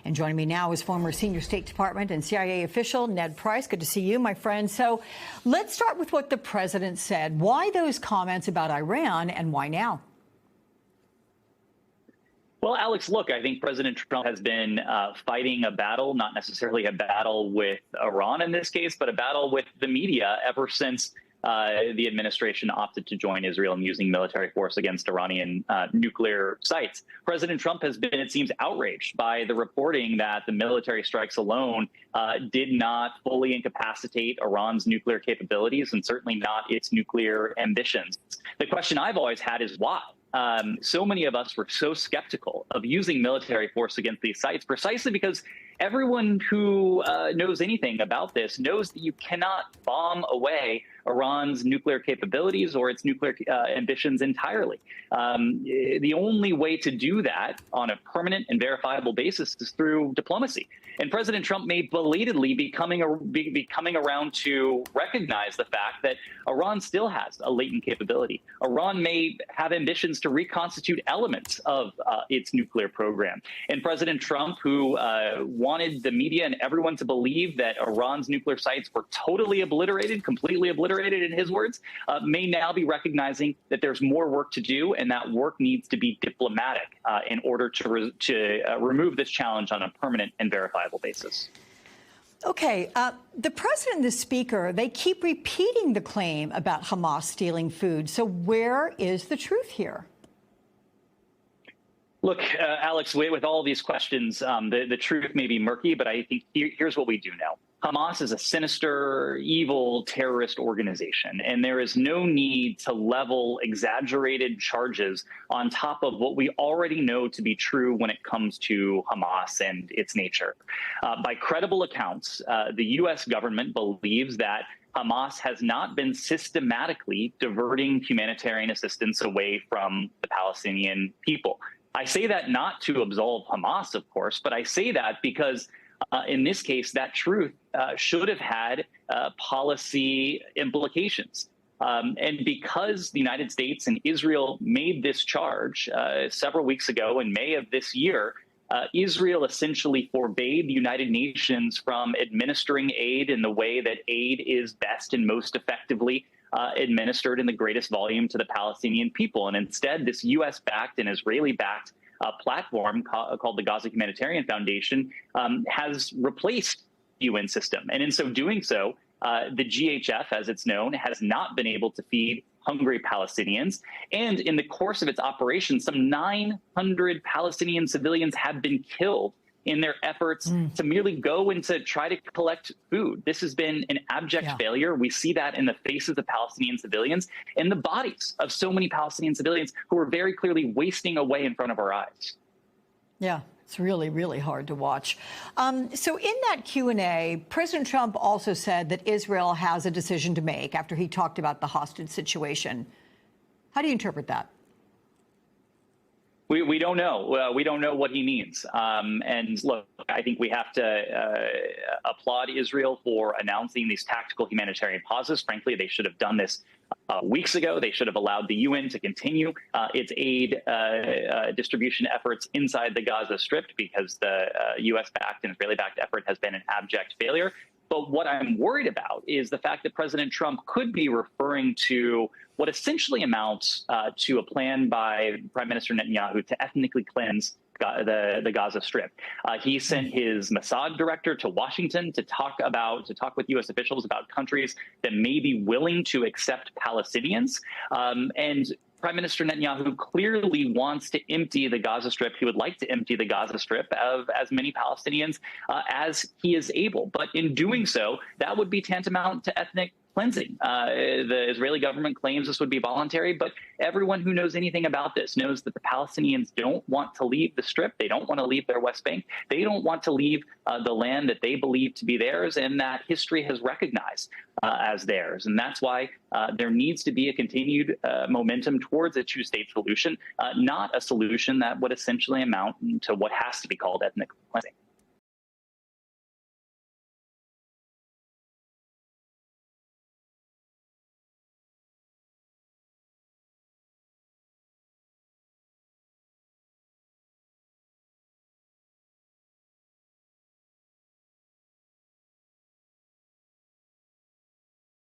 And joining me now is former senior State Department and CIA official Ned Price. Good to see you, my friend. So let's start with what the president said. Why those comments about Iran and why now? Well, Alex, look, I think President Trump has been fighting a battle, not necessarily a battle with Iran in this case, but a battle with the media ever since the administration opted to join Israel in using military force against Iranian nuclear sites. President Trump has been, it seems, outraged by the reporting that the military strikes alone did not fully incapacitate Iran's nuclear capabilities and certainly not its nuclear ambitions. The question I've always had is why? So many of us were so skeptical of using military force against these sites precisely because everyone who knows anything about this knows that you cannot bomb away Iran's nuclear capabilities or its nuclear ambitions entirely. The only way to do that on a permanent and verifiable basis is through diplomacy. And President Trump may belatedly be coming around to recognize the fact that Iran still has a latent capability. Iran may have ambitions to reconstitute elements of its nuclear program. And President Trump, who wanted the media and everyone to believe that Iran's nuclear sites were totally obliterated, completely obliterated in his words, may now be recognizing that there's more work to do, and that work needs to be diplomatic in order to remove this challenge on a permanent and verifiable basis. Okay, the president and the speaker, they keep repeating the claim about Hamas stealing food. So where is the truth here? Look, Alex, with all these questions, the truth may be murky, but I think here's what we do know. Hamas is a sinister, evil terrorist organization, and there is no need to level exaggerated charges on top of what we already know to be true when it comes to Hamas and its nature. By credible accounts, the U.S. government believes that Hamas has not been systematically diverting humanitarian assistance away from the Palestinian people. I say that not to absolve Hamas, of course, but I say that because in this case, that truth should have had policy implications. And because the United States and Israel made this charge several weeks ago in May of this year, Israel essentially forbade the United Nations from administering aid in the way that aid is best and most effectively administered in the greatest volume to the Palestinian people. And instead, this U.S.-backed and Israeli-backed platform called the Gaza Humanitarian Foundation has replaced the UN system. And in so doing so, the GHF, as it's known, has not been able to feed hungry Palestinians. And in the course of its operation, some 900 Palestinian civilians have been killed in their efforts to merely go and to try to collect food. This has been an abject failure. We see that in the faces of Palestinian civilians and the bodies of so many Palestinian civilians who are very clearly wasting away in front of our eyes. Yeah, it's really, really hard to watch. So in that Q&A, President Trump also said that Israel has a decision to make after he talked about the hostage situation. How do you interpret that? We don't know. We don't know what he means. And look, I think we have to applaud Israel for announcing these tactical humanitarian pauses. Frankly, they should have done this weeks ago. They should have allowed the UN to continue its aid distribution efforts inside the Gaza Strip because the U.S.-backed and Israeli-backed effort has been an abject failure. But what I'm worried about is the fact that President Trump could be referring to what essentially amounts to a plan by Prime Minister Netanyahu to ethnically cleanse the Gaza Strip. He sent his Mossad director to Washington to talk with U.S. officials about countries that may be willing to accept Palestinians. And Prime Minister Netanyahu clearly wants to empty the Gaza Strip. He would like to empty the Gaza Strip of as many Palestinians as he is able. But in doing so, that would be tantamount to ethnic cleansing. The Israeli government claims this would be voluntary, but everyone who knows anything about this knows that the Palestinians don't want to leave the Strip. They don't want to leave their West Bank. They don't want to leave the land that they believe to be theirs and that history has recognized as theirs. And that's why there needs to be a continued momentum towards a two-state solution, not a solution that would essentially amount to what has to be called ethnic cleansing.